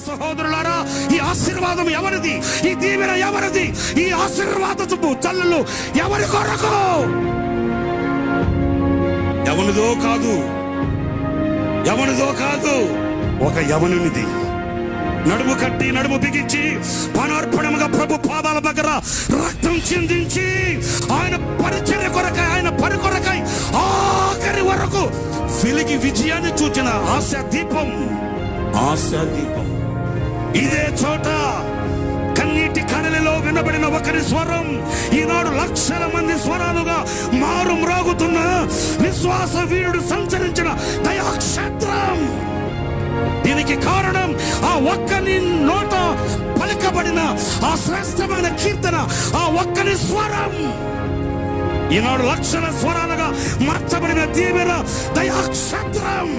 సహోదరులారా, ఈ ఆశీర్వాదం ఎవరిది? ఈ దీవెన ఎవరిది? ఈ ఆశీర్వాదపు చల్లులు ఎవరి కొరకు? ఎవనిదో కాదు, ఎవనిదో కాదు, ఒక యవనునిది. నడుము కట్టి నడుము బిగించి పానార్పణముగా ప్రభు పాదాల దగ్గర రక్తం చిందించి ఆయన పరిచర్య కొరకై, ఆయన పని కొరకై ఆఖరి వరకు వెలిగి విజయాన్ని చూచిన ఆశా దీపం, ఆశా దీపం. ఇదే చోట కన్నీటి కడలిలో వినబడిన ఒకరి స్వరం ఈనాడు లక్షల మంది స్వరాలుగా మారు మ్రోగుతున్న విశ్వాస వీరుడు సంచరించిన దయాక్షేత్రం. దీనికి కారణం ఆ ఒక్కని నోట పలికబడిన ఆ శ్రేష్టమైన కీర్తన, ఆ ఒక్కని స్వరం. ఈనాడు లక్షల స్వరాలుగా మార్చబడిన దీవెన దయాక్షేత్రం.